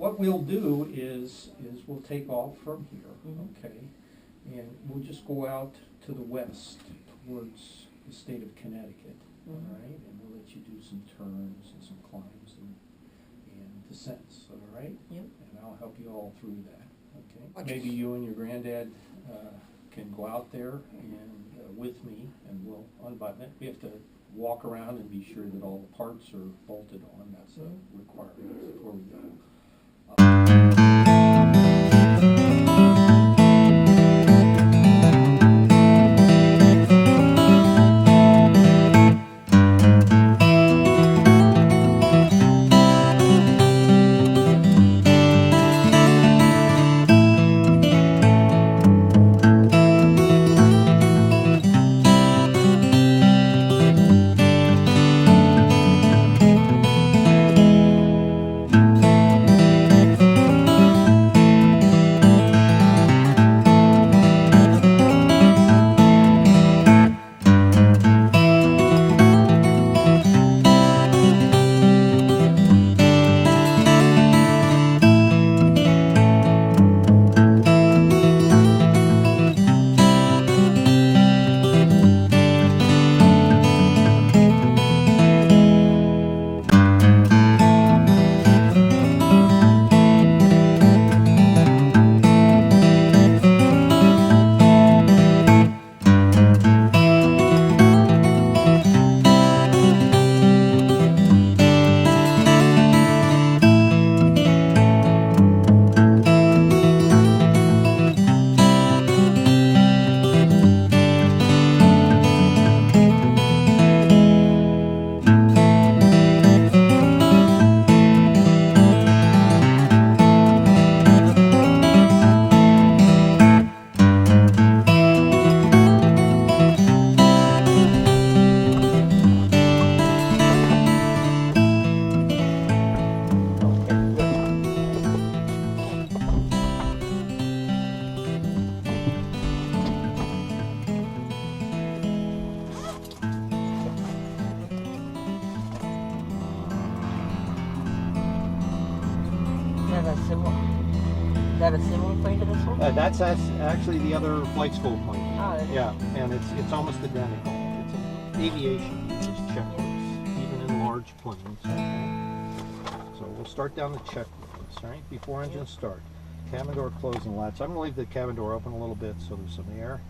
what we'll do is we'll take off from here, Mhm. okay? And we'll just go out to the west towards the state of Connecticut, all Mhm. right? And we'll let you do some turns and some climbs and descents, all right? Yep. And I'll help you all through that, okay? Okay. Maybe you and your granddad can go out there and with me, and we'll unbutton it. We have to walk around and be sure that all the parts are bolted on. That's a requirement before we go. Is that a similar plane to this one? That's actually the other flight school plane. Oh, it is. Yeah, and it's almost identical. It's aviation uses checklists, even in large planes. Okay. So we'll start down the checklist, right? Before engine start. Cabin door closing latch. I'm going to leave the cabin door open a little bit so there's some air.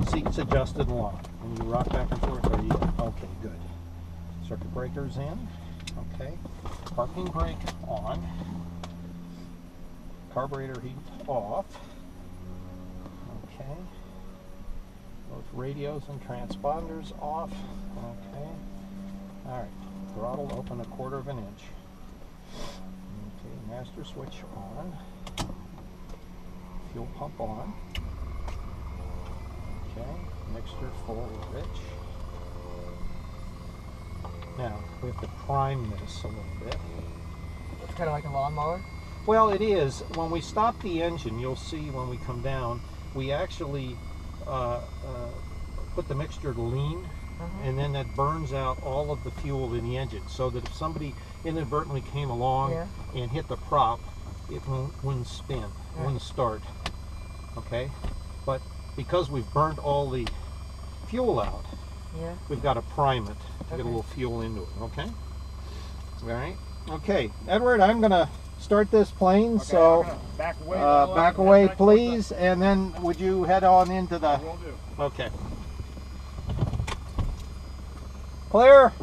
Seats adjusted and locked. When you rock back and forth, are you? Okay, good. Circuit breakers in. Okay. Parking brake on. Carburetor heat off. Okay. Both radios and transponders off. Okay. Alright. Throttle open 1/4 inch. Okay. Master switch on. Fuel pump on. Okay. Mixture full rich. Now, we have to prime this a little bit. It's kind of like a lawnmower. Well, it is. When we stop the engine, you'll see when we come down, we actually put the mixture to lean, and then that burns out all of the fuel in the engine, so that if somebody inadvertently came along and hit the prop, it wouldn't spin, it wouldn't start. Okay? But because we've burned all the fuel out, we've got to prime it to get a little fuel into it. Okay? All right? Okay, Edward, I'm going to start this plane, okay, so back away please, and then would you head on into the... Will do. Okay. Clear.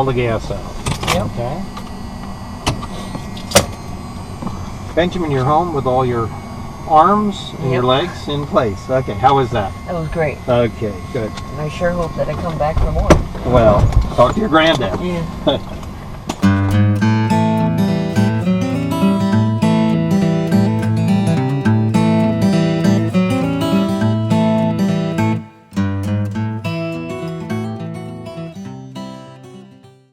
the gas out. Yep. Okay. Benjamin, you're home with all your arms and your Yep. legs in place. Okay, how was that? That was great. Okay, good. And I sure hope that I come back for more. Well, talk to your granddad. Yeah.